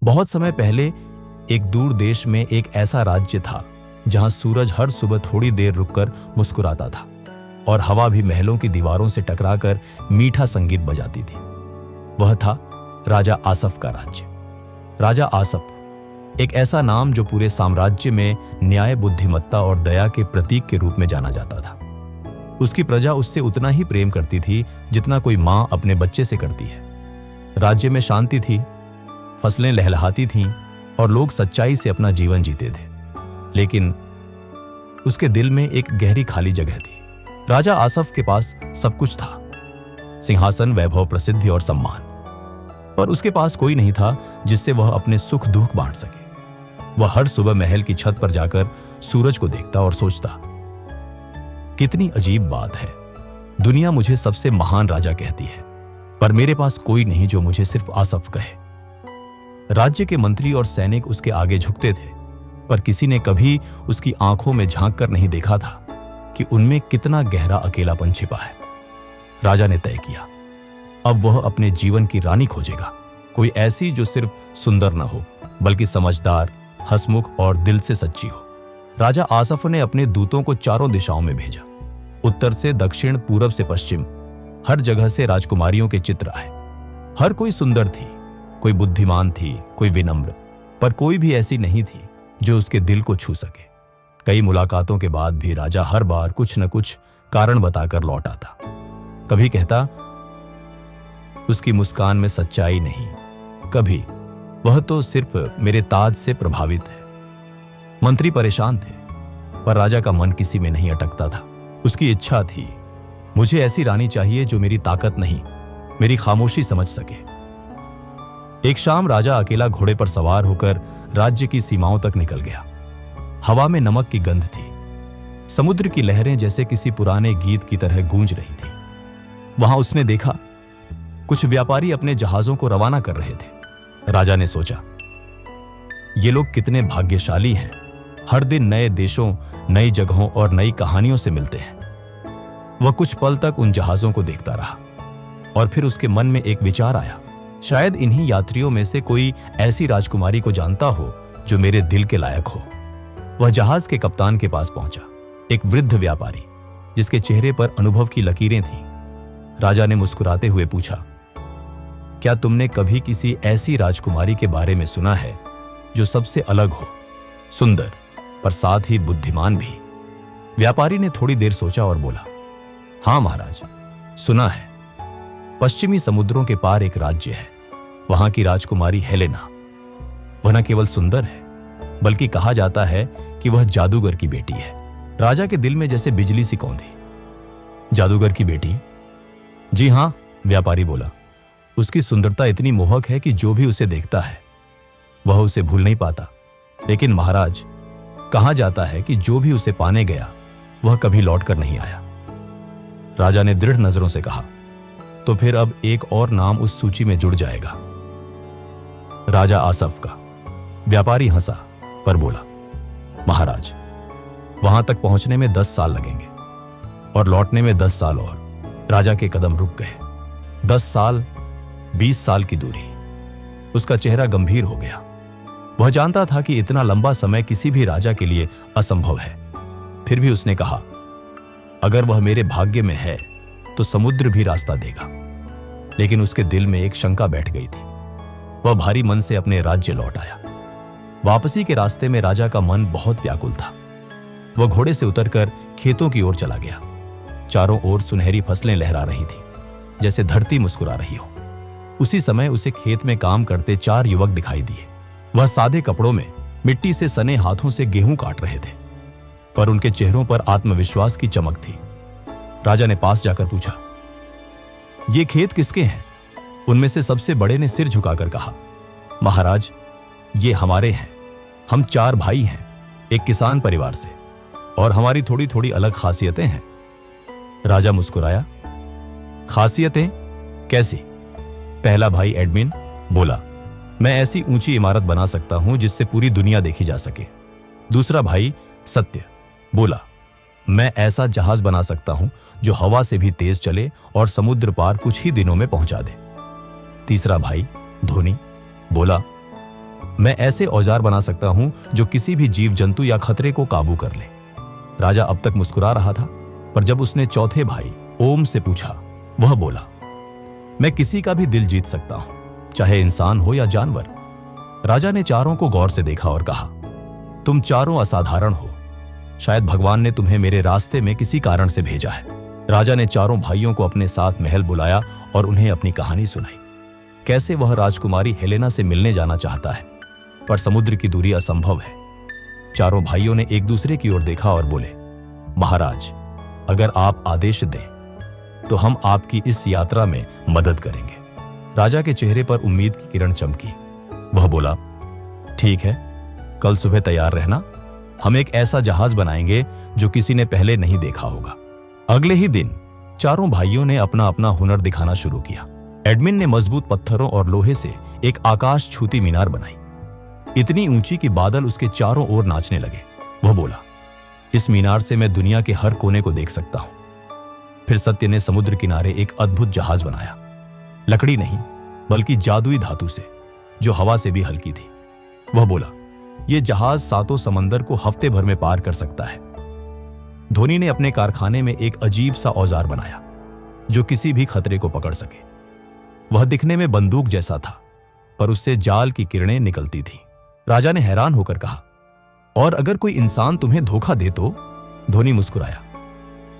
बहुत समय पहले एक दूर देश में एक ऐसा राज्य था जहां सूरज हर सुबह थोड़ी देर रुककर मुस्कुराता था और हवा भी महलों की दीवारों से टकराकर मीठा संगीत बजाती थी। वह था राजा आसफ का राज्य। राजा आसफ एक ऐसा नाम जो पूरे साम्राज्य में न्याय, बुद्धिमत्ता और दया के प्रतीक के रूप में जाना जाता था। उसकी प्रजा उससे उतना ही प्रेम करती थी जितना कोई मां अपने बच्चे से करती है। राज्य में शांति थी, फसलें लहलहाती थीं और लोग सच्चाई से अपना जीवन जीते थे। लेकिन उसके दिल में एक गहरी खाली जगह थी। राजा आसफ के पास सब कुछ था, सिंहासन, वैभव, प्रसिद्धि और सम्मान, पर उसके पास कोई नहीं था जिससे वह अपने सुख दुख बांट सके। वह हर सुबह महल की छत पर जाकर सूरज को देखता और सोचता, कितनी अजीब बात है, दुनिया मुझे सबसे महान राजा कहती है, पर मेरे पास कोई नहीं जो मुझे सिर्फ आसफ कहे। राज्य के मंत्री और सैनिक उसके आगे झुकते थे, पर किसी ने कभी उसकी आंखों में झांक कर नहीं देखा था कि उनमें कितना गहरा अकेलापन छिपा है। राजा ने तय किया, अब वह अपने जीवन की रानी खोजेगा, कोई ऐसी जो सिर्फ सुंदर न हो बल्कि समझदार, हंसमुख और दिल से सच्ची हो। राजा आसफ ने अपने दूतों को चारों दिशाओं में भेजा, उत्तर से दक्षिण, पूरब से पश्चिम। हर जगह से राजकुमारियों के चित्र आए। हर कोई सुंदर थी, कोई बुद्धिमान थी, कोई विनम्र, पर कोई भी ऐसी नहीं थी जो उसके दिल को छू सके। कई मुलाकातों के बाद भी राजा हर बार कुछ न कुछ कारण बताकर लौट आता। कभी कहता, उसकी मुस्कान में सच्चाई नहीं, कभी वह तो सिर्फ मेरे ताज से प्रभावित है। मंत्री परेशान थे, पर राजा का मन किसी में नहीं अटकता था। उसकी इच्छा थी, मुझे ऐसी रानी चाहिए जो मेरी ताकत नहीं, मेरी खामोशी समझ सके। एक शाम राजा अकेला घोड़े पर सवार होकर राज्य की सीमाओं तक निकल गया। हवा में नमक की गंध थी, समुद्र की लहरें जैसे किसी पुराने गीत की तरह गूंज रही थी। वहां उसने देखा, कुछ व्यापारी अपने जहाजों को रवाना कर रहे थे। राजा ने सोचा, ये लोग कितने भाग्यशाली हैं, हर दिन नए देशों, नई जगहों और नई कहानियों से मिलते हैं। वह कुछ पल तक उन जहाजों को देखता रहा और फिर उसके मन में एक विचार आया, शायद इन्हीं यात्रियों में से कोई ऐसी राजकुमारी को जानता हो जो मेरे दिल के लायक हो। वह जहाज के कप्तान के पास पहुंचा, एक वृद्ध व्यापारी जिसके चेहरे पर अनुभव की लकीरें थीं। राजा ने मुस्कुराते हुए पूछा, क्या तुमने कभी किसी ऐसी राजकुमारी के बारे में सुना है जो सबसे अलग हो, सुंदर पर साथ ही बुद्धिमान भी? व्यापारी ने थोड़ी देर सोचा और बोला, हाँ महाराज, सुना है। पश्चिमी समुद्रों के पार एक राज्य है, वहां की राजकुमारी हेलेना। वह न केवल सुंदर है बल्कि कहा जाता है कि वह जादूगर की बेटी है। राजा के दिल में जैसे बिजली सी कौंधी। जादूगर की बेटी? जी हाँ, व्यापारी बोला। उसकी सुंदरता इतनी मोहक है कि जो भी उसे देखता है वह उसे भूल नहीं पाता। लेकिन महाराज, कहा जाता है कि जो भी उसे पाने गया वह कभी लौटकर नहीं आया। राजा ने दृढ़ नजरों से कहा, तो फिर अब एक और नाम उस सूची में जुड़ जाएगा, राजा आसफ का। व्यापारी हंसा पर बोला, महाराज, वहां तक पहुंचने में 10 साल लगेंगे और लौटने में 10 साल और। राजा के कदम रुक गए। 10 साल, 20 साल की दूरी। उसका चेहरा गंभीर हो गया। वह जानता था कि इतना लंबा समय किसी भी राजा के लिए असंभव है। फिर भी उसने कहा, अगर वह मेरे भाग्य में है तो समुद्र भी रास्ता देगा। लेकिन उसके दिल में एक शंका बैठ गई थी। वह भारी मन से अपने राज्य लौट आया। वापसी के रास्ते में राजा का मन बहुत व्याकुल था। वह घोड़े से उतरकर खेतों की ओर चला गया। चारों ओर सुनहरी फसलें लहरा रही थी, जैसे धरती मुस्कुरा रही हो। उसी समय उसे खेत में काम करते 4 युवक दिखाई दिए। वह सादे कपड़ों में मिट्टी से सने हाथों से गेहूं काट रहे थे, पर उनके चेहरों पर आत्मविश्वास की चमक थी। राजा ने पास जाकर पूछा, ये खेत किसके हैं? उनमें से सबसे बड़े ने सिर झुकाकर कहा, महाराज, ये हमारे हैं। हम 4 भाई हैं, एक किसान परिवार से, और हमारी थोड़ी थोड़ी अलग खासियतें हैं। राजा मुस्कुराया, खासियतें कैसी? पहला भाई एडमिन बोला, मैं ऐसी ऊंची इमारत बना सकता हूं जिससे पूरी दुनिया देखी जा सके। दूसरा भाई सत्य बोला, मैं ऐसा जहाज बना सकता हूं जो हवा से भी तेज चले और समुद्र पार कुछ ही दिनों में पहुंचा दे। तीसरा भाई धोनी बोला, मैं ऐसे औजार बना सकता हूं जो किसी भी जीव जंतु या खतरे को काबू कर ले। राजा अब तक मुस्कुरा रहा था, पर जब उसने चौथे भाई ओम से पूछा, वह बोला, मैं किसी का भी दिल जीत सकता हूं, चाहे इंसान हो या जानवर। राजा ने चारों को गौर से देखा और कहा, तुम चारों असाधारण हो। शायद भगवान ने तुम्हें मेरे रास्ते में किसी कारण से भेजा है। राजा ने चारों भाइयों को अपने साथ महल बुलाया और उन्हें अपनी कहानी सुनाई। कैसे वह राजकुमारी हेलेना से मिलने जाना चाहता है, पर समुद्र की दूरी असंभव है। चारों भाइयों ने एक दूसरे की ओर देखा और बोले, महाराज, अगर आप आदेश दें तो हम आपकी इस यात्रा में मदद करेंगे। राजा के चेहरे पर उम्मीद की किरण चमकी। वह बोला, ठीक है, कल सुबह तैयार रहना। हम एक ऐसा जहाज बनाएंगे जो किसी ने पहले नहीं देखा होगा। अगले ही दिन चारों भाइयों ने अपना अपना हुनर दिखाना शुरू किया। एडमिन ने मजबूत पत्थरों और लोहे से एक आकाश छूती मीनार बनाई, इतनी ऊंची कि बादल उसके चारों ओर नाचने लगे। वह बोला, इस मीनार से मैं दुनिया के हर कोने को देख सकता हूं। फिर सत्य ने समुद्र किनारे एक अद्भुत जहाज बनाया, लकड़ी नहीं बल्कि जादुई धातु से, जो हवा से भी हल्की थी। वह बोला, यह जहाज सातों समंदर को हफ्ते भर में पार कर सकता है। धोनी ने अपने कारखाने में एक अजीब सा औजार बनाया जो किसी भी खतरे को पकड़ सके। वह दिखने में बंदूक जैसा था, पर उससे जाल की किरणें निकलती थीं। राजा ने हैरान होकर कहा, और अगर कोई इंसान तुम्हें धोखा दे तो? धोनी मुस्कुराया,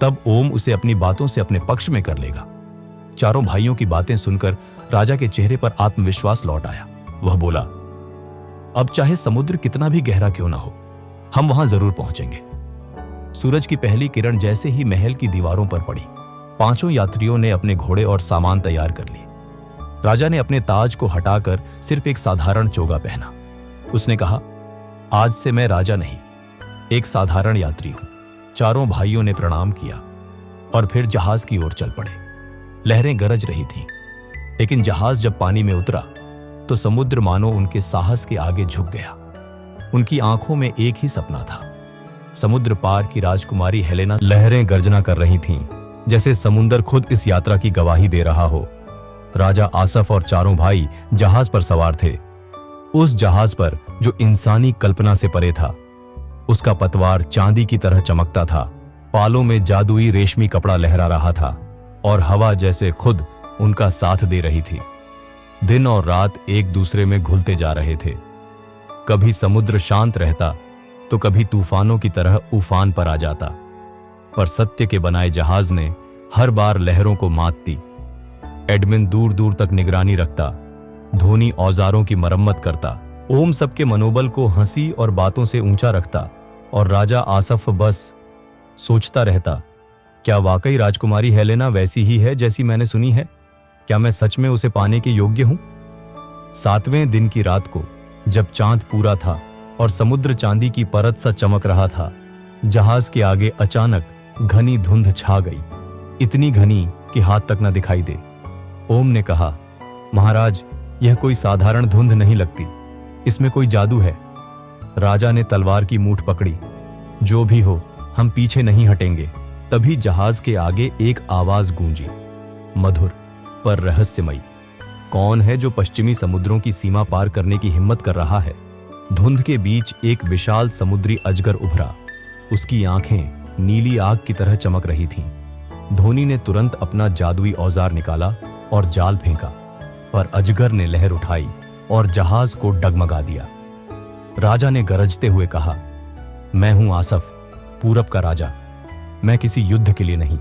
तब ओम उसे अपनी बातों से अपने पक्ष में कर लेगा। चारों भाइयों की बातें सुनकर राजा के चेहरे पर आत्मविश्वास लौट आया। वह बोला, अब चाहे समुद्र कितना भी गहरा क्यों ना हो, हम वहां जरूर पहुंचेंगे। सूरज की पहली किरण जैसे ही महल की दीवारों पर पड़ी, पांचों यात्रियों ने अपने घोड़े और सामान तैयार कर लिए। राजा ने अपने ताज को हटाकर सिर्फ एक साधारण चोगा पहना। उसने कहा, आज से मैं राजा नहीं, एक साधारण यात्री हूं। चारों भाइयों ने प्रणाम किया और फिर जहाज की ओर चल पड़े। लहरें गरज रही थीं, लेकिन जहाज जब पानी में उतरा तो समुद्र मानो उनके साहस के आगे झुक गया। उनकी आंखों में एक ही सपना था, समुद्र पार की राजकुमारी हेलेना। लहरें गर्जना कर रही थीं, जैसे समुद्र खुद इस यात्रा की गवाही दे रहा हो। राजा आसफ और चारों भाई जहाज पर सवार थे, उस जहाज पर जो इंसानी कल्पना से परे था। उसका पतवार चांदी की तरह चमकता था, पालों में जादुई रेशमी कपड़ा लहरा रहा था और हवा जैसे खुद उनका साथ दे रही थी। दिन और रात एक दूसरे में घुलते जा रहे थे। कभी समुद्र शांत रहता तो कभी तूफानों की तरह उफान पर आ जाता, पर सत्य के बनाए जहाज ने हर बार लहरों को मात दी। एडमिन दूर दूर तक निगरानी रखता, धोनी औजारों की मरम्मत करता, ओम सबके मनोबल को हंसी और बातों से ऊंचा रखता, और राजा आसफ बस सोचता रहता, क्या वाकई राजकुमारी हेलेना वैसी ही है जैसी मैंने सुनी है? क्या मैं सच में उसे पाने के योग्य हूं? 7वें दिन की रात को जब चांद पूरा था और समुद्र चांदी की परत सा चमक रहा था, जहाज के आगे अचानक घनी धुंध छा गई, इतनी घनी कि हाथ तक न दिखाई दे। ओम ने कहा, महाराज, यह कोई साधारण धुंध नहीं लगती, इसमें कोई जादू है। राजा ने तलवार की मूठ पकड़ी, जो भी हो हम पीछे नहीं हटेंगे। तभी जहाज के आगे एक आवाज गूंजी, मधुर पर रहस्यमयी। कौन है जो पश्चिमी समुद्रों की सीमा पार करने की हिम्मत कर रहा है? धुंध के बीच एक विशाल समुद्री अजगर उभरा। उसकी आंखें नीली आग की तरह चमक रही थीं। धोनी ने तुरंत अपना जादुई औजार निकाला और जाल फेंका, पर अजगर ने लहर उठाई और जहाज को डगमगा दिया। राजा ने गरजते हुए कहा, मैं हूं आसफ, पूरब का राजा। मैं किसी युद्ध के लिए नहीं,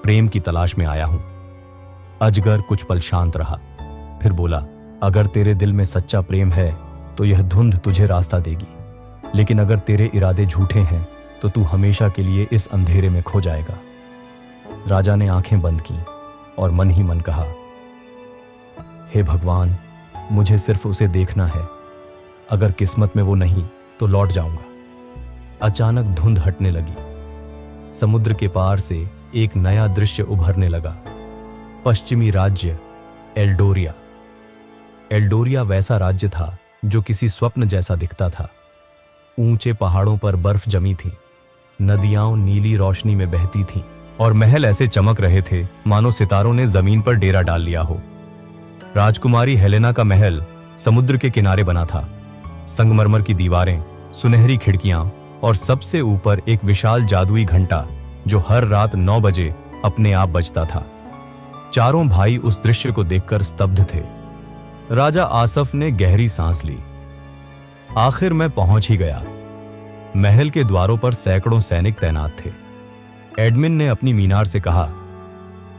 प्रेम की तलाश में आया हूं। अजगर कुछ पल शांत रहा, फिर बोला, अगर तेरे दिल में सच्चा प्रेम है तो यह धुंध तुझे रास्ता देगी, लेकिन अगर तेरे इरादे झूठे हैं तो तू हमेशा के लिए इस अंधेरे में खो जाएगा। राजा ने आंखें बंद की और मन ही मन कहा, हे भगवान, मुझे सिर्फ उसे देखना है। अगर किस्मत में वो नहीं तो लौट जाऊंगा। अचानक धुंध हटने लगी। समुद्र के पार से एक नया दृश्य उभरने लगा। पश्चिमी राज्य एल्डोरिया। एल्डोरिया वैसा राज्य था जो किसी स्वप्न जैसा दिखता था। ऊंचे पहाड़ों पर बर्फ जमी थी, नदियां नीली रोशनी में बहती थीं और महल ऐसे चमक रहे थे मानो सितारों ने जमीन पर डेरा डाल लिया हो। राजकुमारी हेलेना का महल समुद्र के किनारे बना था। संगमरमर की दीवारें, सुनहरी खिड़कियां और सबसे ऊपर एक विशाल जादुई घंटा जो हर रात 9 बजे अपने आप बजता था। चारों भाई उस दृश्य को देखकर स्तब्ध थे। राजा आसफ ने गहरी सांस ली। आखिर मैं पहुंच ही गया। महल के द्वारों पर सैकड़ों सैनिक तैनात थे। एडमिन ने अपनी मीनार से कहा,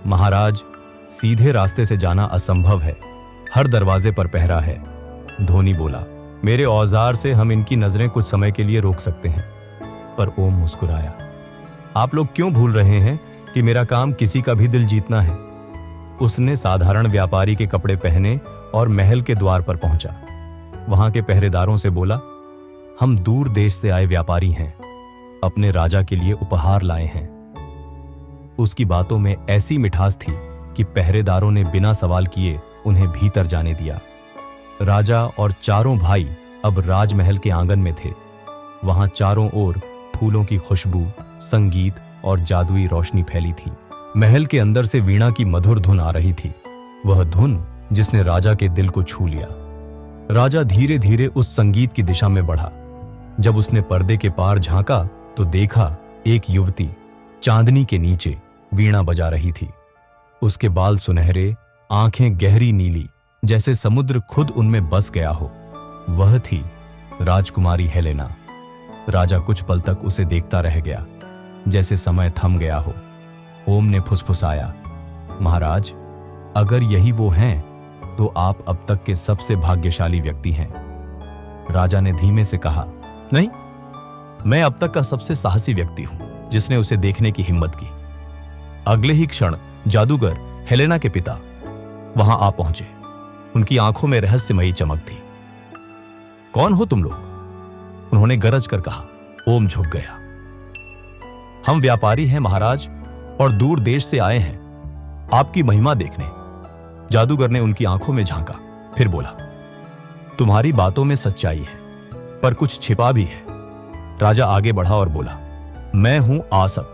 महाराज, सीधे रास्ते से जाना असंभव है, हर दरवाजे पर पहरा है। धोनी बोला, मेरे औजार से हम इनकी नजरें कुछ समय के लिए रोक सकते हैं। पर ओम मुस्कुराया, आप लोग क्यों भूल रहे हैं कि मेरा काम किसी का भी दिल जीतना है। उसने साधारण व्यापारी के कपड़े पहने और महल के द्वार पर पहुंचा। वहां के पहरेदारों से बोला, हम दूर देश से आए व्यापारी हैं, अपने राजा के लिए उपहार लाए हैं। उसकी बातों में ऐसी मिठास थी कि पहरेदारों ने बिना सवाल किए उन्हें भीतर जाने दिया। राजा और चारों भाई अब राजमहल के आंगन में थे। वहां चारों ओर फूलों की खुशबू, संगीत और जादुई रोशनी फैली थी। महल के अंदर से वीणा की मधुर धुन आ रही थी, वह धुन जिसने राजा के दिल को छू लिया। राजा धीरे धीरे उस संगीत की दिशा में बढ़ा। जब उसने पर्दे के पार झांका तो देखा एक युवती चांदनी के नीचे वीणा बजा रही थी। उसके बाल सुनहरे, आंखें गहरी नीली, जैसे समुद्र खुद उनमें बस गया हो। वह थी राजकुमारी हेलेना। राजा कुछ पल तक उसे देखता रह गया, जैसे समय थम गया हो। ओम ने फुसफुसाया, महाराज, अगर यही वो हैं तो आप अब तक के सबसे भाग्यशाली व्यक्ति हैं। राजा ने धीमे से कहा, नहीं, मैं अब तक का सबसे साहसी व्यक्ति हूं जिसने उसे देखने की हिम्मत की। अगले ही क्षण जादूगर हेलेना के पिता वहां आ पहुंचे। उनकी आंखों में रहस्यमयी चमक थी। कौन हो तुम लोग? उन्होंने गरज कर कहा। ओम झुक गया। हम व्यापारी हैं महाराज, और दूर देश से आए हैं आपकी महिमा देखने। जादूगर ने उनकी आंखों में झांका, फिर बोला, तुम्हारी बातों में सच्चाई है, पर कुछ छिपा भी है। राजा आगे बढ़ा और बोला, मैं हूं आसफ,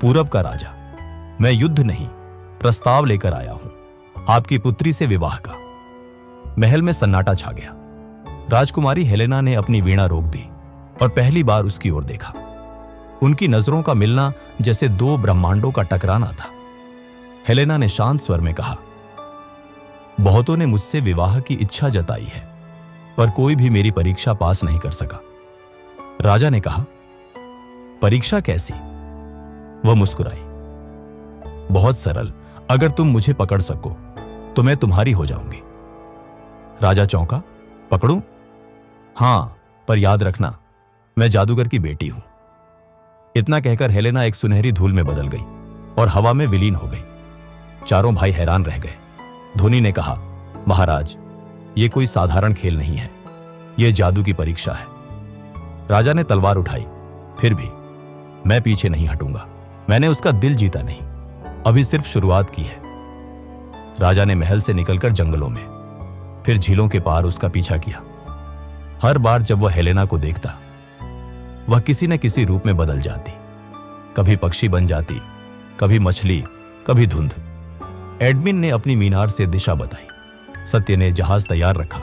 पूरब का राजा। मैं युद्ध नहीं, प्रस्ताव लेकर आया हूं, आपकी पुत्री से विवाह का। महल में सन्नाटा छा गया। राजकुमारी हेलेना ने अपनी वीणा रोक दी और पहली बार उसकी ओर देखा। उनकी नजरों का मिलना जैसे दो ब्रह्मांडों का टकराना था। हेलेना ने शांत स्वर में कहा, बहुतों ने मुझसे विवाह की इच्छा जताई है, पर कोई भी मेरी परीक्षा पास नहीं कर सका। राजा ने कहा, परीक्षा कैसी? वह मुस्कुराई, बहुत सरल, अगर तुम मुझे पकड़ सको तो मैं तुम्हारी हो जाऊंगी। राजा चौंका, पकड़ूं? हां, पर याद रखना, मैं जादूगर की बेटी हूं। इतना कहकर हेलेना एक सुनहरी धूल में बदल गई और हवा में विलीन हो गई। चारों भाई हैरान रह गए। धोनी ने कहा, महाराज, यह कोई साधारण खेल नहीं है, यह जादू की परीक्षा है। राजा ने तलवार उठाई, फिर भी मैं पीछे नहीं हटूंगा। मैंने उसका दिल जीता नहीं, अभी सिर्फ शुरुआत की है। राजा ने महल से निकलकर जंगलों में, फिर झीलों के पार उसका पीछा किया। हर बार जब वह हेलेना को देखता, वह किसी न किसी रूप में बदल जाती। कभी पक्षी बन जाती, कभी मछली, कभी धुंध। एडमिन ने अपनी मीनार से दिशा बताई। सत्य ने जहाज तैयार रखा।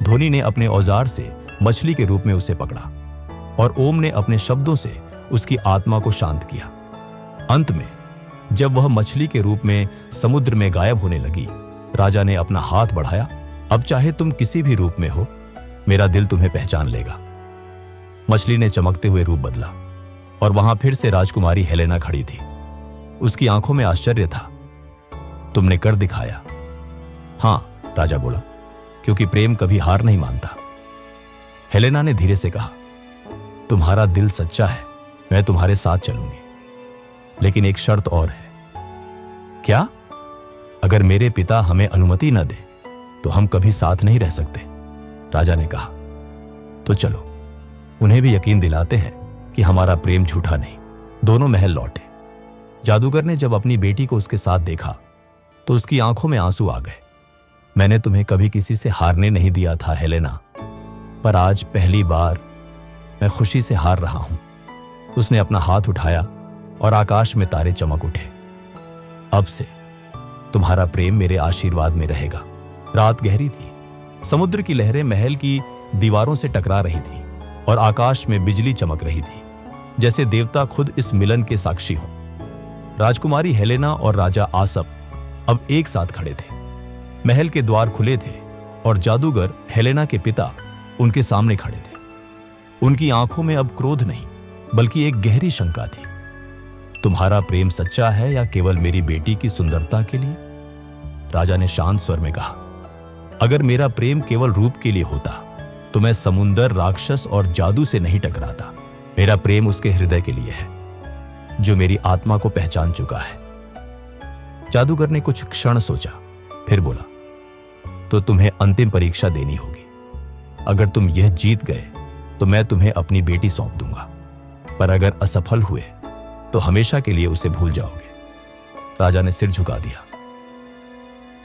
धोनी ने अपने औजार से मछली के रूप में उसे पकड़ा और ओम ने अपने शब्दों से उसकी आत्मा को शांत किया। अंत में जब वह मछली के रूप में समुद्र में गायब होने लगी, राजा ने अपना हाथ बढ़ाया, अब चाहे तुम किसी भी रूप में हो, मेरा दिल तुम्हें पहचान लेगा। मछली ने चमकते हुए रूप बदला और वहां फिर से राजकुमारी हेलेना खड़ी थी। उसकी आंखों में आश्चर्य था। तुमने कर दिखाया। हां, राजा बोला, क्योंकि प्रेम कभी हार नहीं मानता। हेलेना ने धीरे से कहा, तुम्हारा दिल सच्चा है, मैं तुम्हारे साथ चलूंगी, लेकिन एक शर्त और है। क्या? अगर मेरे पिता हमें अनुमति न दे तो हम कभी साथ नहीं रह सकते। राजा ने कहा, तो चलो, उन्हें भी यकीन दिलाते हैं कि हमारा प्रेम झूठा नहीं। दोनों महल लौटे। जादूगर ने जब अपनी बेटी को उसके साथ देखा तो उसकी आंखों में आंसू आ गए। मैंने तुम्हें कभी किसी से हारने नहीं दिया था हेलेना, पर आज पहली बार मैं खुशी से हार रहा हूं। उसने अपना हाथ उठाया और आकाश में तारे चमक उठे। अब से तुम्हारा प्रेम मेरे आशीर्वाद में रहेगा। रात गहरी थी। समुद्र की लहरें महल की दीवारों से टकरा रही थी और आकाश में बिजली चमक रही थी, जैसे देवता खुद इस मिलन के साक्षी हों। राजकुमारी हेलेना और राजा आसफ अब एक साथ खड़े थे। महल के द्वार खुले थे और जादूगर हेलेना के पिता उनके सामने खड़े थे। उनकी आंखों में अब क्रोध नहीं, बल्कि एक गहरी शंका थी। तुम्हारा प्रेम सच्चा है या केवल मेरी बेटी की सुंदरता के लिए? राजा ने शांत स्वर में कहा, अगर मेरा प्रेम केवल रूप के लिए होता तो मैं समुंदर, राक्षस और जादू से नहीं टकराता। मेरा प्रेम उसके हृदय के लिए है जो मेरी आत्मा को पहचान चुका है। जादूगर ने कुछ क्षण सोचा, फिर बोला, तो तुम्हें अंतिम परीक्षा देनी होगी। अगर तुम यह जीत गए तो मैं तुम्हें अपनी बेटी सौंप दूंगा, पर अगर असफल हुए तो हमेशा के लिए उसे भूल जाओगे। राजा ने सिर झुका दिया।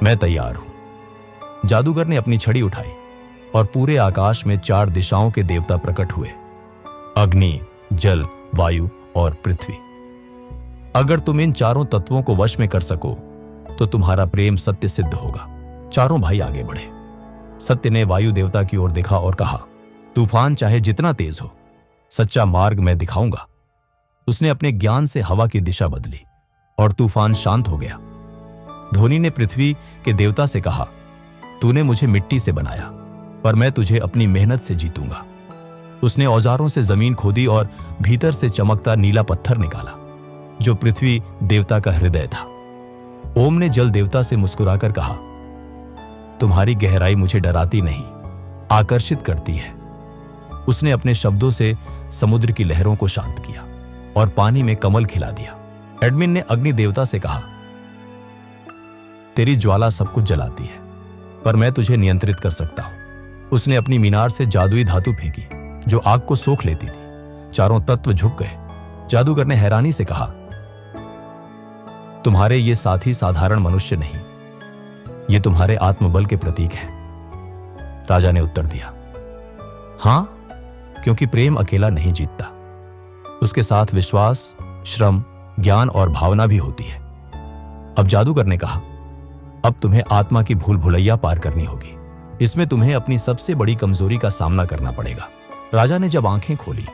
मैं तैयार हूं। जादूगर ने अपनी छड़ी उठाई और पूरे आकाश में 4 दिशाओं के देवता प्रकट हुए, अग्नि, जल, वायु और पृथ्वी। अगर तुम इन 4 तत्वों को वश में कर सको तो तुम्हारा प्रेम सत्य सिद्ध होगा। चारों भाई आगे बढ़े। सत्य ने वायु देवता की ओर देखा और कहा, तूफान चाहे जितना तेज हो, सच्चा मार्ग मैं दिखाऊंगा। उसने अपने ज्ञान से हवा की दिशा बदली और तूफान शांत हो गया। ध्वनि ने पृथ्वी के देवता से कहा, तूने मुझे मिट्टी से बनाया, पर मैं तुझे अपनी मेहनत से जीतूंगा। उसने औजारों से जमीन खोदी और भीतर से चमकता नीला पत्थर निकाला, जो पृथ्वी देवता का हृदय था। ओम ने जल देवता से मुस्कुराकर कहा, तुम्हारी गहराई मुझे डराती नहीं, आकर्षित करती है। उसने अपने शब्दों से समुद्र की लहरों को शांत किया और पानी में कमल खिला दिया। एडमिन ने अग्नि देवता से कहा, तेरी ज्वाला सब कुछ जलाती है, पर मैं तुझे नियंत्रित कर सकता हूं। उसने अपनी मीनार से जादुई धातु फेंकी जो आग को सोख लेती थी। चारों तत्व झुक गए। जादूगर ने हैरानी से कहा, तुम्हारे ये साथी साधारण मनुष्य नहीं, ये तुम्हारे आत्मबल के प्रतीक हैं। राजा ने उत्तर दिया, हां, क्योंकि प्रेम अकेला नहीं जीतता, उसके साथ विश्वास, श्रम, ज्ञान और भावना भी होती है। अब जादूगर ने कहा, अब तुम्हें आत्मा की भूल भुलैया पार करनी होगी। इसमें तुम्हें अपनी सबसे बड़ी कमजोरी का सामना करना पड़ेगा। राजा ने जब आंखें खोली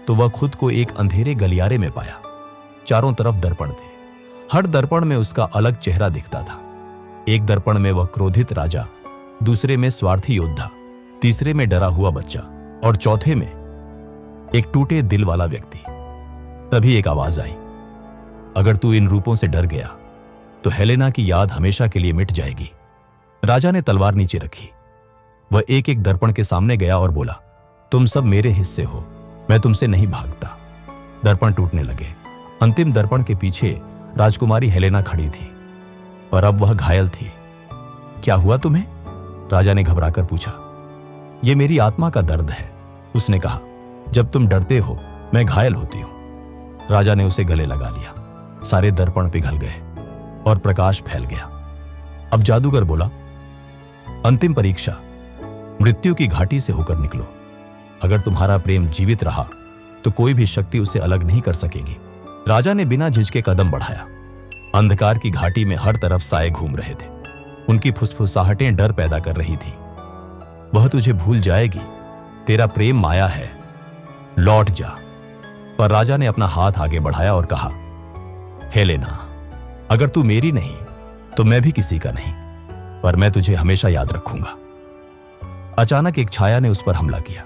तो वह खुद को एक अंधेरे गलियारे में पाया। चारों तरफ दर्पण थे। हर दर्पण में उसका अलग चेहरा दिखता था। एक दर्पण में वह क्रोधित राजा, दूसरे में स्वार्थी योद्धा, तीसरे में डरा हुआ बच्चा और चौथे में एक टूटे दिल वाला व्यक्ति। तभी एक आवाज आई, अगर तू इन रूपों से डर गया तो हेलेना की याद हमेशा के लिए मिट जाएगी। राजा ने तलवार नीचे रखी। वह एक एक दर्पण के सामने गया और बोला, तुम सब मेरे हिस्से हो, मैं तुमसे नहीं भागता। दर्पण टूटने लगे। अंतिम दर्पण के पीछे राजकुमारी हेलेना खड़ी थी, और अब वह घायल थी। क्या हुआ तुम्हें? राजा ने घबराकर पूछा। यह मेरी आत्मा का दर्द है, उसने कहा। जब तुम डरते हो मैं घायल होती हूं। राजा ने उसे गले लगा लिया। सारे दर्पण पिघल गए और प्रकाश फैल गया। अब जादूगर बोला, अंतिम परीक्षा, मृत्यु की घाटी से होकर निकलो। अगर तुम्हारा प्रेम जीवित रहा तो कोई भी शक्ति उसे अलग नहीं कर सकेगी। राजा ने बिना झिझके कदम बढ़ाया। अंधकार की घाटी में हर तरफ साए घूम रहे थे। उनकी फुसफुसाहटें डर पैदा कर रही थी। वह तुझे भूल जाएगी, तेरा प्रेम माया है, लौट जा। पर राजा ने अपना हाथ आगे बढ़ाया और कहा, हेलेना, अगर तू मेरी नहीं तो मैं भी किसी का नहीं, पर मैं तुझे हमेशा याद रखूंगा। अचानक एक छाया ने उस पर हमला किया।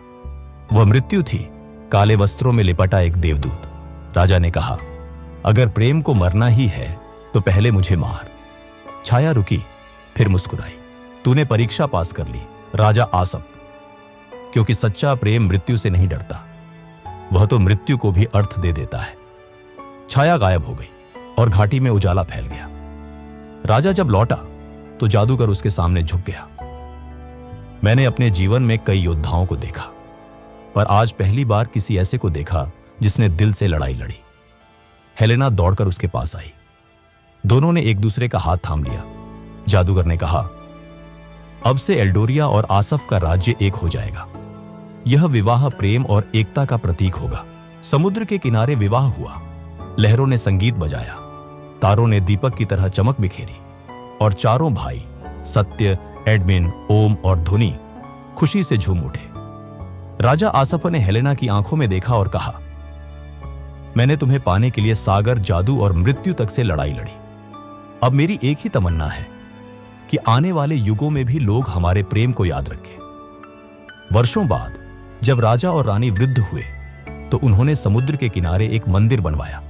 वह मृत्यु थी, काले वस्त्रों में लिपटा एक देवदूत। राजा ने कहा, अगर प्रेम को मरना ही है तो पहले मुझे मार। छाया रुकी, फिर मुस्कुराई। तूने परीक्षा पास कर ली, राजा आसफ, क्योंकि सच्चा प्रेम मृत्यु से नहीं डरता, वह तो मृत्यु को भी अर्थ दे देता है। छाया गायब हो गई और घाटी में उजाला फैल गया। राजा जब लौटा तो जादूगर उसके सामने झुक गया। मैंने अपने जीवन में कई योद्धाओं को देखा, पर आज पहली बार किसी ऐसे को देखा जिसने दिल से लड़ाई लड़ी। हेलेना दौड़कर उसके पास आई। दोनों ने एक दूसरे का हाथ थाम लिया। जादूगर ने कहा, अब से एल्डोरिया और आसफ का राज्य एक हो जाएगा। यह विवाह प्रेम और एकता का प्रतीक होगा। समुद्र के किनारे विवाह हुआ। लहरों ने संगीत बजाया, तारों ने दीपक की तरह चमक बिखेरी, और चारों भाई सत्य, एडमिन, ओम और ध्वनि खुशी से झूम उठे। राजा आसफ ने हेलेना की आंखों में देखा और कहा, मैंने तुम्हें पाने के लिए सागर, जादू और मृत्यु तक से लड़ाई लड़ी। अब मेरी एक ही तमन्ना है कि आने वाले युगों में भी लोग हमारे प्रेम को याद रखें। वर्षों बाद जब राजा और रानी वृद्ध हुए तो उन्होंने समुद्र के किनारे एक मंदिर बनवाया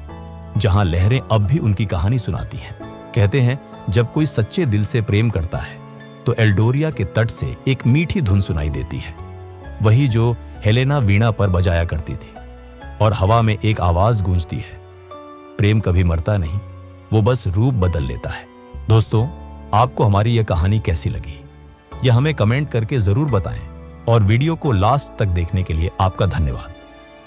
जहां लहरें अब भी उनकी कहानी सुनाती हैं। कहते हैं जब कोई सच्चे दिल से प्रेम करता है तो एल्डोरिया के तट से एक मीठी धुन सुनाई देती है, वही जो हेलेना वीणा पर बजाया करती थी, और हवा में एक आवाज गूंजती है, प्रेम कभी मरता नहीं, वो बस रूप बदल लेता है। दोस्तों, आपको हमारी यह कहानी कैसी लगी यह हमें कमेंट करके जरूर बताएं, और वीडियो को लास्ट तक देखने के लिए आपका धन्यवाद।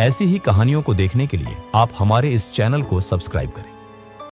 ऐसी ही कहानियों को देखने के लिए आप हमारे इस चैनल को सब्सक्राइब करें।